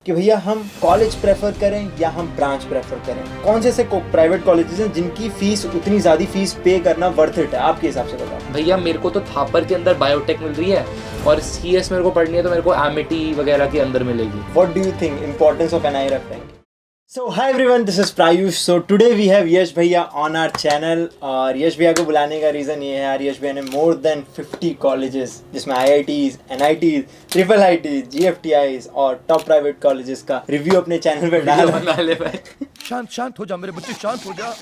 कि भैया हम कॉलेज प्रेफर करें या हम ब्रांच प्रेफर करें। कौन से ऐसे प्राइवेट कॉलेजेस हैं जिनकी फीस उतनी ज़्यादा फीस पे करना वर्थ इट है आपके हिसाब से? बताओ भैया, मेरे को तो थापर के अंदर बायोटेक मिल रही है और सीएस मेरे को पढ़नी है तो मेरे को एमिटी वगैरह के अंदर मिलेगी। What do you think importance of NIRF ranking? So hi everyone, this is Prayush. So today we have यश भैया on our channel और यश भैया को बुलाने का रीज़न ये है यार, यश भैया ने more than 50 colleges जिसमें IITs, NITs, triple IITs, GFTIs और top private colleges का रिव्यू अपने चैनल पे शांत हो जा मेरे बच्चे, शांत हो जा।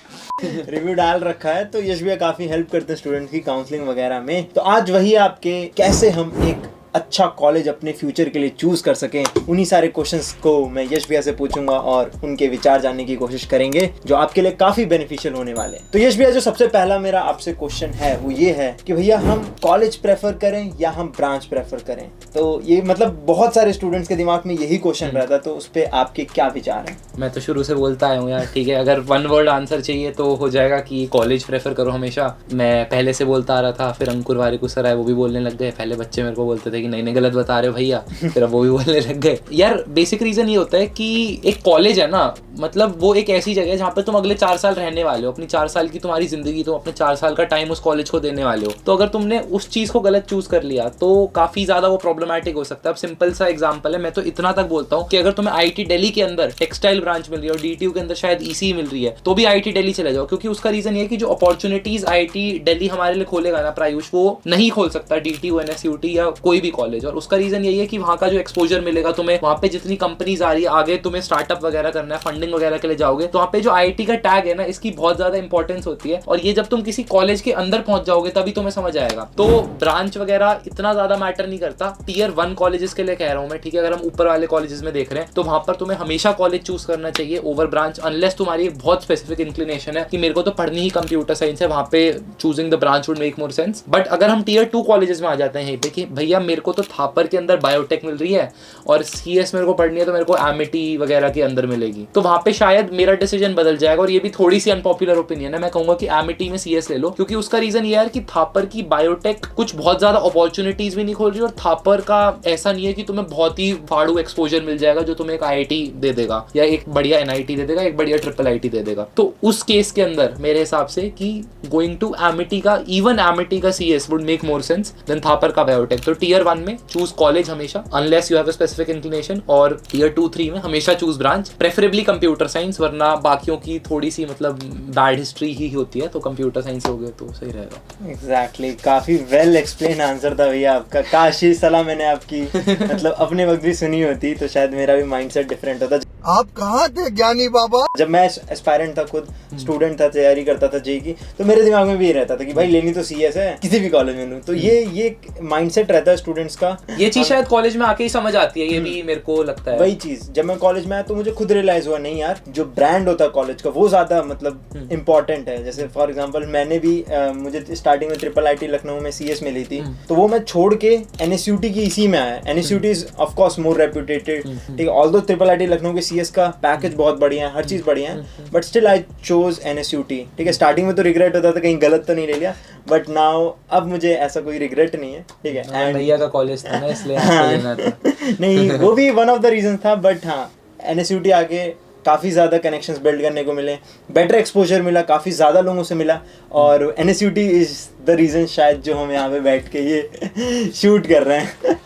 रिव्यू डाल रखा है। तो यश भैया काफ़ी हेल्प करते हैं स्टूडेंट की काउंसलिंग वगैरह में। तो आज वही आपके कैसे हम एक अच्छा कॉलेज अपने फ्यूचर के लिए चूज कर सकें, उन्हीं सारे क्वेश्चंस को मैं यश भैया से पूछूंगा और उनके विचार जानने की कोशिश करेंगे जो आपके लिए काफी बेनिफिशियल होने वाले हैं। तो यश भैया, जो सबसे पहला मेरा आपसे क्वेश्चन है वो ये है कि भैया हम कॉलेज प्रेफर करें या हम ब्रांच प्रेफर करें? तो ये मतलब बहुत सारे स्टूडेंट्स के दिमाग में यही क्वेश्चन रहता है, तो उस पर आपके क्या विचार हैं? मैं तो शुरू से बोलता आया हूँ यार, ठीक है, अगर वन वर्ड आंसर चाहिए तो हो जाएगा कि कॉलेज प्रेफर करो हमेशा। मैं पहले से बोलता आ रहा था, फिर अंकुर वारिकू सर आए, वो भी बोलने लग गए। पहले बच्चे मेरे को बोलते थे कि नहीं गलत बता रहे हो भैया, फिर अब वो भी बोलने लग गए। यार बेसिक रीजन ये होता है कि एक कॉलेज है ना, मतलब वो एक ऐसी जगह है जहाँ पे तुम अगले 4 साल रहने वाले हो। अपनी 4 साल की तुम्हारी जिंदगी, तुम अपने 4 साल का टाइम उस कॉलेज को देने वाले हो। तो अगर तुमने उस चीज को गलत चूज कर लिया तो काफी ज्यादा वो प्रॉब्लमैटिक हो सकता है। अब सिंपल सा एग्जांपल है, मैं तो इतना तक बोलता हूँ कि अगर तुम्हें IIT दिल्ली के अंदर टेक्सटाइल ब्रांच मिल रही है और DTU के अंदर शायद ECE मिल रही है, तो भी IIT दिल्ली चले जाओ, क्योंकि उसका रीजन ये है कि जो अपॉर्चुनिटीज IIT दिल्ली हमारे लिए खोलेगा ना प्रायुष, वो नहीं खोल सकता DTU, NSUT या कोई भी कॉलेज। और उसका रीजन यही है कि वहाँ का जो एक्सपोजर मिलेगा तुम्हें, वहाँ पे जितनी कंपनीज आ रही है, आगे तुम्हें स्टार्टअप वगैरह करना है, फंडिंग वगैरह के लिए जाओगे, तो वहाँ पे जो IIT का टैग है ना, इसकी बहुत ज्यादा इंपॉर्टेंस होती है। और ये जब तुम किसी कॉलेज के अंदर पहुंच जाओगे तभी तुम्हें समझ आएगा। तो ब्रांच वगैरह इतना ज्यादा मैटर नहीं करता। Tier 1 कॉलेजेस के लिए कह रहा हूँ मैं, ठीक है। अगर हम ऊपर वाले कॉलेजेस में देख रहे हैं तो वहाँ पर तुम्हें हमेशा कॉलेज चूज करना चाहिए ओवर ब्रांच, अनलेस तुम्हारी एक बहुत स्पेसिफिक इंक्लिनेशन है कि मेरे को तो पढ़नी ही कंप्यूटर साइंस है, वहाँ पे choosing the branch would make more sense. But अगर हम Tier 2 कॉलेजेस में आ जाते हैं यहीं पे कि भैया मेरे को तो थापर के अंदर बायोटेक मिल रही है और CS मेरे को पढ़नी है तो मेरे को एमिटी वगैरह के अंदर मिलेगी, तो वहाँ पे शायद मेरा डिसीजन बदल जाएगा। और ये भी थोड़ी सी अनपॉपुलर ओपिनियन है, मैं कहूंगा कि एमिटी में CS ले लो, क्योंकि उसका रीजन ये है कि थापर की बायोटेक कुछ बहुत ज्यादा अपॉर्चुनिटीज भी नहीं खोल रही और थापर का ऐसा नहीं है कि तुम्हें बहुत ही फाड़ू एक्सपोजर मिल जाएगा जो तुम्हें एक IIT दे देगा या एक बढ़िया NIT दे देगा, एक बढ़िया ट्रिपल IT दे देगा। तो उस केस के अंदर मेरे हिसाब से कि गोइंग टू एमिटी का, इवन एमिटी का CS would make more sense than Thapar का बायोटेक। तो Tier 1 में चूज कॉलेज हमेशा, unless you have a specific inclination, और Tier 2, 3 में हमेशा choose branch, preferably computer science, वरना बाकियों की थोड़ी सी मतलब बैड हिस्ट्री ही होती है, तो कंप्यूटर साइंस हो गया तो सही रहेगा। एग्जैक्टली, काफी वेल एक्सप्लेन आंसर था भैया आपका। काश ये सलाह मैंने आपकी मतलब अपने वक्त भी सुनी होती तो शायद मेरा भी माइंडसेट डिफरेंट होता। आप कहाँ थे ज्ञानी बाबा? जब मैं एस्पायरेंट था, खुद स्टूडेंट था, तैयारी करता था JEE की, तो मेरे दिमाग में भी ये रहता था कि भाई लेनी तो CS है, किसी भी कॉलेज में लूं। तो ये माइंडसेट रहता है स्टूडेंट्स का। ये चीज शायद कॉलेज में आके ही समझ आती है, ये भी मेरे को लगता है। वही चीज जब मैं कॉलेज में आया तो मुझे खुद रियलाइज हुआ, नहीं यार, जो ब्रांड होता है कॉलेज का वो ज्यादा मतलब इंपॉर्टेंट है। जैसे फॉर एग्जांपल मैंने भी मुझे स्टार्टिंग में ट्रिपल IT लखनऊ में CS मिली थी, तो वो मैं छोड़ के NSUT की ECE में आया। NSUT इज ऑफ कोर्स मोर रेप्यूटेटेड, ठीक है, ऑल्दो ट्रिपल IT लखनऊ के CS का पैकेज बहुत बढ़िया है, हर चीज बढ़िया है, but still I chose NSUT। ठीक है, स्टार्टिंग में तो रिग्रेट होता था कहीं गलत तो नहीं ले लिया, बट नाउ अब मुझे ऐसा कोई रिग्रेट नहीं है, ठीक है। एंड भैया का कॉलेज था ना, इसलिए आपको लेना था। नहीं, वो भी वन ऑफ द रीजन था, बट हाँ NSUT आके काफ़ी ज़्यादा कनेक्शंस बिल्ड करने को मिले, बेटर एक्सपोजर मिला, काफ़ी ज़्यादा लोगों से मिला, और NSUT इज़ द रीज़न शायद जो हम यहाँ पे बैठ के ये शूट कर रहे हैं।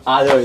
आ जाओ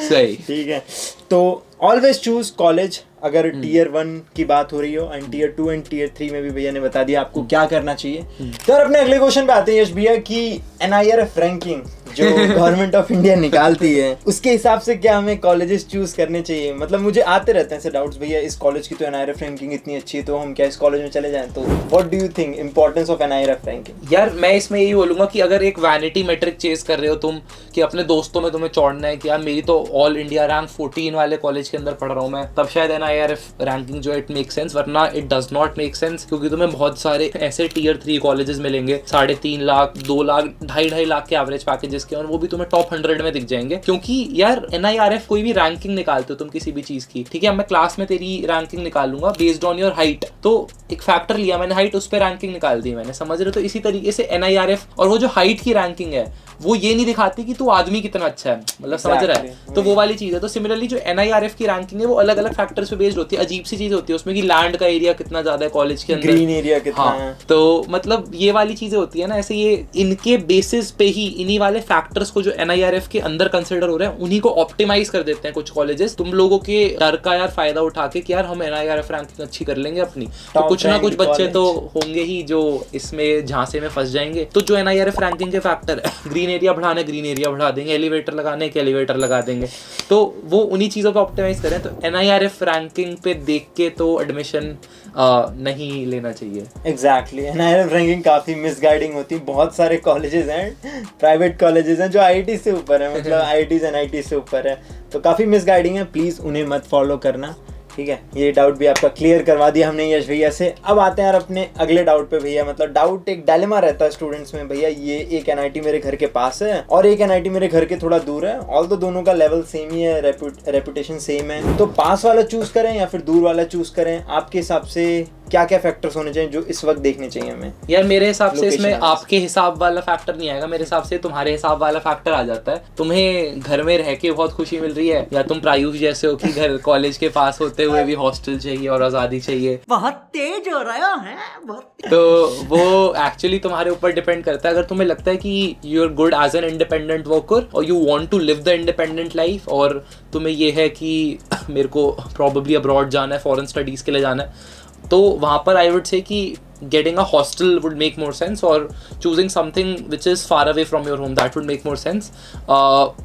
सही, ठीक है। तो ऑलवेज चूज कॉलेज अगर Tier 1 की बात हो रही हो, एंड Tier 2 एंड Tier 3 में भी भैया ने बता दिया आपको क्या करना चाहिए। तो अपने अगले क्वेश्चन पे आते हैं यश भैया कि NIRF रैंकिंग जो गवर्नमेंट ऑफ इंडिया निकालती है, उसके हिसाब से क्या हमें कॉलेजेस चूज करने चाहिए? मतलब मुझे आते रहते हैं ऐसे डाउट्स, भैया इस कॉलेज की तो NIRF रैंकिंग इतनी अच्छी है तो हम क्या इस कॉलेज में चले जाएं? तो what do you think importance of NIRF ranking? यार मैं इसमें यही बोलूंगा कि अगर एक वैनिटी मेट्रिक चेस कर रहे हो तुम कि अपने दोस्तों में तुम्हें चौड़ना है कि यार मेरी तो ऑल इंडिया रैंक 14 वाले कॉलेज के अंदर पढ़ रहा हूँ मैं, तब शायद NIRF रैंकिंग जो इट मेक सेंस, वरना it does not make sense, क्योंकि तुम्हें बहुत सारे ऐसे Tier 3 कॉलेजेस मिलेंगे 3.5 लाख, 2 लाख, 2.5 लाख के एवरेज पैकेजेस के, और वो भी तुम्हें टॉप 100 में दिख जाएंगे। क्योंकि यार NIRF कोई भी रैंकिंग निकालते हो तुम किसी भी चीज की, ठीक है, मैं क्लास में तेरी रैंकिंग निकालूंगा बेस्ड ऑन योर हाइट, तो एक फैक्टर लिया मैंने, हाइट, उस पर रैंकिंग निकाल दी मैंने, समझ रहे हो? तो इसी तरीके से NIRF और वो जो हाइट की रैंकिंग है वो ये नहीं दिखाती कि तू आदमी कितना अच्छा है, मतलब समझ रहा है। तो वो वाली चीज़ है। तो सिमिलरली जो NIRF की रैंकिंग है वो अलग अलग फैक्टर्स पे बेस्ड होती है। अजीब सी चीज़ होती है उसमें कि लैंड का एरिया कितना ज़्यादा है कॉलेज के अंदर, ग्रीन एरिया कितना है। तो मतलब ये वाली चीज़ें होती है ना, ऐसे ये इनके बेसिस पे ही इन्हीं वाले फैक्टर्स को जो NIRF के अंदर कंसिडर हो रहे हैं उन्हीं को ऑप्टिमाइज कर देते हैं कुछ कॉलेजेस, तुम लोगों के डर का यार फायदा उठा के कि यार हम NIRF रैंकिंग अच्छी कर लेंगे अपनी, तो कुछ ना कुछ बच्चे तो होंगे ही जो इसमें झांसे में फंस जाएंगे। तो जो NIRF रैंकिंग के फैक्टर है, ग्रीन एरिया बढ़ाने ग्रीन एरिया बढ़ा देंगे, एलिवेटर लगाने के एलिवेटर लगा देंगे, तो वो उन्हीं चीज़ों पे ऑप्टिमाइज करें। तो NIRF रैंकिंग पे देख के तो एडमिशन नहीं लेना चाहिए। एग्जैक्टली NIRF रैंकिंग काफ़ी मिसगाइडिंग होती है। बहुत सारे कॉलेजेस हैं, प्राइवेट कॉलेजेस हैं जो IIT से ऊपर है, मतलब IITs NIT से ऊपर है, तो काफ़ी मिसगाइडिंग है। प्लीज़ उन्हें मत फॉलो करना, ठीक है। ये डाउट भी आपका क्लियर करवा दिया हमने यश भैया से। अब आते हैं यार अपने अगले डाउट पे भैया। मतलब डाउट एक डायलेमा रहता है स्टूडेंट्स में, भैया ये एक NIT मेरे घर के पास है और एक NIT मेरे घर के थोड़ा दूर है, ऑल तो दोनों का लेवल सेम ही है, रेपुटेशन सेम है, तो पास वाला चूज करें या फिर दूर वाला चूज करें? आपके हिसाब से क्या क्या फैक्टर्स होने चाहिए जो इस वक्त देखने चाहिए हमें? यार मेरे हिसाब से इसमें आपके हिसाब वाला फैक्टर नहीं आएगा, मेरे हिसाब से तुम्हारे हिसाब वाला फैक्टर आ जाता है। तुम्हें घर में रह के बहुत खुशी मिल रही है, या तुम प्रायुष जैसे हो कि घर कॉलेज के पास होते हुए भी हॉस्टल चाहिए और आज़ादी चाहिए, बहुत तेज हो रहा है बहुत। तो वो एक्चुअली तुम्हारे ऊपर डिपेंड करता है। अगर तुम्हें लगता है कि you are good as an independent worker और you want to live the independent life, और तुम्हें ये है कि मेरे को प्रॉबेबली अब्रॉड जाना है, फॉरेन स्टडीज़ के लिए जाना है, तो वहाँ पर आई वुड से कि getting a hostel would make more sense, or choosing something which is far away from your home, that would make more sense.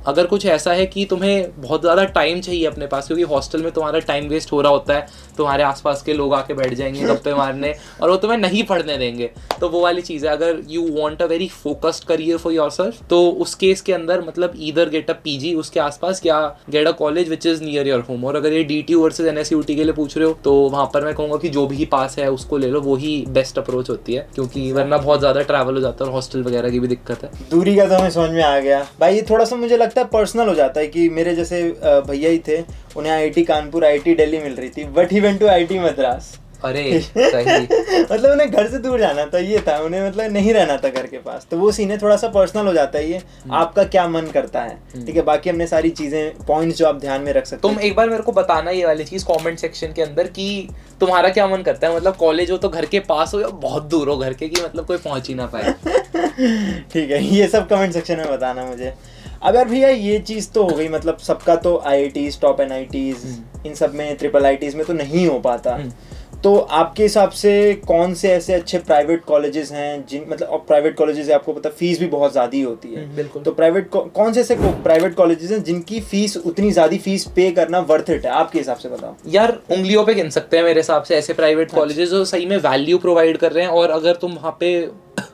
अगर कुछ ऐसा है कि तुम्हें बहुत ज़्यादा टाइम चाहिए अपने पास, क्योंकि हॉस्टल में तुम्हारा टाइम वेस्ट हो रहा होता है, तुम्हारे आसपास के लोग आके बैठ जाएंगे गप्पे मारने और वो तुम्हें नहीं पढ़ने देंगे, तो वो वाली चीज़ है। अगर you want a very focused career for yourself, तो उस केस के अंदर मतलब ईदर गेट अ PG उसके आसपास या get a college which is near your home. और अगर ये DTU वर्सेज NSUT के लिए पूछ रहे हो तो वहाँ पर मैं कहूँगा कि जो भी पास है उसको ले लो, वो ही बेस्ट अप्रोच होती है, क्योंकि वरना बहुत ज़्यादा ट्रैवल हो जाता है और हॉस्टल वगैरह की भी दिक्कत है। दूरी का तो हमें समझ में आ गया भाई। ये थोड़ा सा मुझे लगता है पर्सनल हो जाता है कि मेरे जैसे भैया ही थे, उन्हें IIT कानपुर IIT दिल्ली मिल रही थी, but he went to IIT Madras. अरे सही मतलब उन्हें घर से दूर जाना था, ये था उन्हें, मतलब नहीं रहना था घर के पास, तो वो सीन है, थोड़ा सा पर्सनल हो जाता है ये। आपका क्या मन करता है, ठीक है। बाकी हमने सारी चीजें पॉइंट्स जो आप ध्यान में रख सकते हैं। तुम एक बार मेरे को बताना ये वाली चीज कमेंट सेक्शन के अंदर कि तुम्हारा क्या मन करता है, मतलब कॉलेज हो तो घर के पास हो या बहुत दूर हो घर के, कि मतलब कोई पहुंच ही ना पाए। ठीक है, ये सब कमेंट सेक्शन में बताना मुझे। अब यार भैया ये चीज़ तो हो गई, मतलब सबका तो IITs टॉप NITs इन सब में IIITs में तो नहीं हो पाता, तो आपके हिसाब से कौन से ऐसे अच्छे प्राइवेट कॉलेजेस हैं जिन, मतलब और प्राइवेट कॉलेजेस आपको पता फीस भी बहुत ज़्यादा ही होती है, बिल्कुल। तो प्राइवेट कौन से ऐसे प्राइवेट कॉलेजेस हैं जिनकी फीस उतनी ज़्यादा फीस पे करना वर्थ इट है आपके हिसाब से? बताओ यार, उंगलियों पे गिन सकते हैं मेरे हिसाब से ऐसे प्राइवेट कॉलेजेस जो सही में वैल्यू प्रोवाइड कर रहे हैं। और अगर तुम वहाँ पे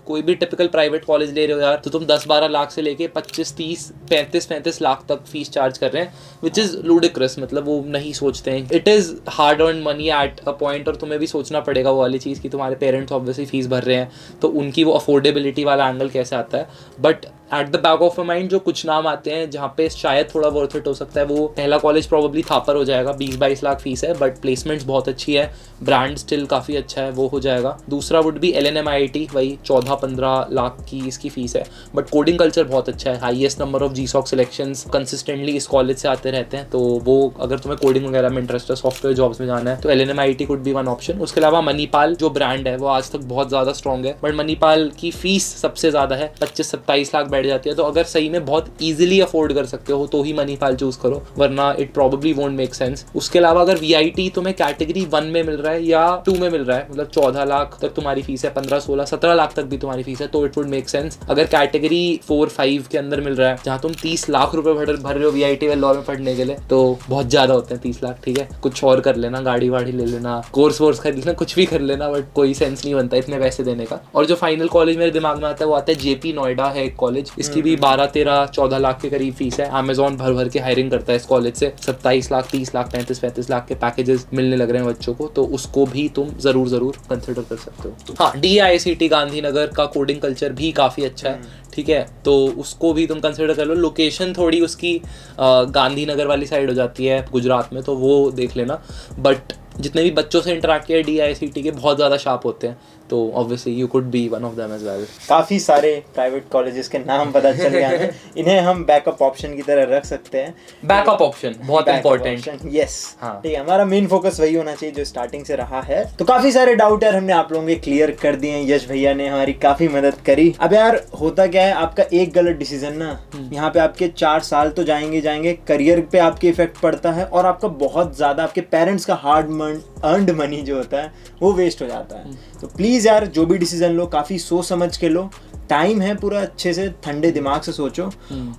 कोई भी टिपिकल प्राइवेट कॉलेज ले रहे हो यार, तो तुम 10-12 लाख से लेके 25, 30, 35 लाख तक फीस चार्ज कर रहे हैं, विच इज़ लूडिक्रस। मतलब वो नहीं सोचते हैं, it is hard earn money at a point, और तुम्हें भी सोचना पड़ेगा वो वाली चीज़ कि तुम्हारे पेरेंट्स ऑब्वियसली फीस भर रहे हैं, तो उनकी वो अफोर्डेबिलिटी वाला एंगल कैसे आता है। But at the back of a mind जो कुछ नाम आते हैं जहाँ पे शायद थोड़ा वर्थ इट हो सकता है, वो पहला कॉलेज प्रॉब्ली थापर हो जाएगा, 20-22 लाख फीस है, बट प्लेसमेंट्स बहुत अच्छी है, ब्रांड स्टिल काफ़ी अच्छा है, वो हो जाएगा। दूसरा वुड बी LNM IIT, वही 14-15 लाख की इसकी फीस है, बट कोडिंग कल्चर बहुत अच्छा है, highest number of GSOC selections consistently इस कॉलेज से आते रहते हैं, तो वो अगर तुम्हें कोडिंग वगैरह में इंटरेस्ट है, सॉफ्टवेयर जॉब्स में जाना है, तो LNM IIT could be one option. उसके अलावा मणिपाल जो ब्रांड है वो आज तक बहुत ज़्यादा स्ट्रॉन्ग है, बट मणिपाल की फीस सबसे ज़्यादा है, 25-27 लाख बैठ जाती है, तो अगर सही में बहुत ईजिली अफोर्ड कर सकते हो तो ही मणिपाल चूज करो, वरना it probably won't make sense. उसके अलावा अगर VIT तुम्हें कैटेगरी 1 में मिल रहा है या 2 में मिल रहा है, मतलब 14 लाख तक तुम्हारी फीस है, 15, 16, 17 लाख तक भी तुम्हारी फीस है, तो इट वुड मेक सेंस। अगर कैटेगरी 4-5 के अंदर मिल रहा है जहाँ तुम 30 लाख रुपए भर रहे हो VIT लॉ में पढ़ने के लिए, तो बहुत ज्यादा होते हैं 30 लाख, ठीक है। कुछ और कर लेना, गाड़ी वाड़ी ले लेना, कोर्स वोर्स खरीद लेना, कुछ भी कर लेना, बट कोई सेंस नहीं बनता इतने पैसे देने का। और जो फाइनल कॉलेज मेरे दिमाग में आता है वो आता है JP नोएडा है एक कॉलेज, इसकी भी 12-13-14 लाख के करीब फीस है, अमेजॉन भर के हायरिंग करता है इस कॉलेज से, 27 लाख 30 लाख 35-35 लाख के पैकेजेस मिलने लग रहे हैं बच्चों को, तो उसको भी तुम जरूर कंसिडर कर सकते हो। हाँ, DICT गांधीनगर का कोडिंग कल्चर भी काफ़ी अच्छा है, ठीक है, तो उसको भी तुम कंसिडर कर लो। लोकेशन थोड़ी उसकी गांधीनगर वाली साइड हो जाती है गुजरात में, तो वो देख लेना, बट जितने भी बच्चों से इंटरेक्ट किया DICT के बहुत ज़्यादा शार्प होते हैं, तो obviously you could be one of them as well. काफ़ी सारे प्राइवेट कॉलेजेस के नाम पता चल गए हमें, इन्हें हम बैकअप ऑप्शन की तरह रख सकते हैं। बैकअप ऑप्शन बहुत इंपॉर्टेंट। यस, हाँ। ठीक है, हमारा मेन फोकस वही होना चाहिए जो स्टार्टिंग से रहा है। तो काफ़ी सारे डाउट यार हमने आप लोगों के क्लियर कर दिए हैं, यश भैया ने हमारी काफ़ी मदद करी। अब यार होता क्या है, आपका एक गलत डिसीजन ना यहाँ पे आपके 4 साल तो जाएंगे, करियर पे आपके इफेक्ट पड़ता है, और आपका बहुत ज़्यादा आपके पेरेंट्स का हार्ड अर्नड मनी जो होता है वो वेस्ट हो जाता है। तो प्लीज़ यार जो भी डिसीजन लो काफ़ी सोच समझ के लो, टाइम है पूरा, अच्छे से ठंडे दिमाग से सोचो।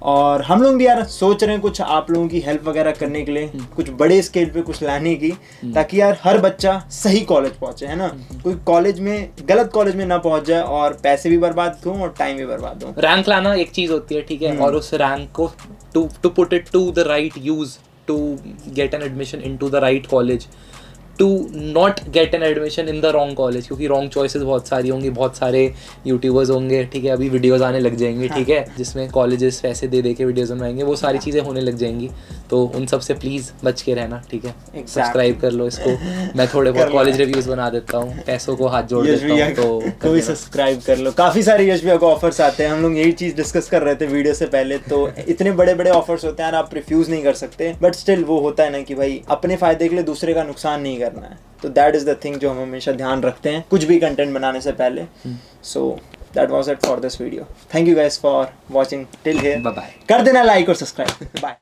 और हम लोग भी यार सोच रहे हैं कुछ आप लोगों की हेल्प वगैरह करने के लिए, कुछ बड़े स्केल पे कुछ लाने की, ताकि यार हर बच्चा सही कॉलेज पहुंचे, है ना, कोई कॉलेज में गलत कॉलेज में ना पहुंच जाए और पैसे भी बर्बाद हो और टाइम भी बर्बाद हो। रैंक लाना एक चीज होती है, ठीक है, और उस रैंक को to put it to the right use, to get an admission into the right college, to not get an admission in the wrong college, क्योंकि रॉन्ग चॉइसेस बहुत सारी होंगी, बहुत सारे यूट्यूबर्स होंगे, ठीक है, अभी वीडियोस आने लग जाएंगे, ठीक है, जिसमें कॉलेजेस पैसे दे के वीडियोस बनवाएंगे, वो सारी चीज़ें होने लग जाएंगी। तो उन सब से प्लीज़ बच के रहना, ठीक है। सब्सक्राइब कर लो इसको, मैं थोड़े बहुत कॉलेज रिव्यूज़ बना देता हूँ, पैसों को हाथ जोड़ देता हूँ, तो भी सब्सक्राइब कर लो। काफ़ी सारे यश भैया को ऑफर्स आते हैं, हम लोग यही चीज़ डिस्कस कर रहे थे वीडियो से पहले। तो इतने बड़े बड़े ऑफर्स होते हैं, आप रिफ्यूज़ नहीं कर सकते, बट स्टिल वो होता है ना कि भाई अपने फ़ायदे के लिए दूसरे का नुकसान नहीं करना है। तो दैट इज़ द थिंग जो हम हमेशा ध्यान रखते हैं कुछ भी कंटेंट बनाने से पहले। So that was it for this video. Thank you guys for watching till here. Bye bye. कर देना लाइक और सब्सक्राइब। बाय।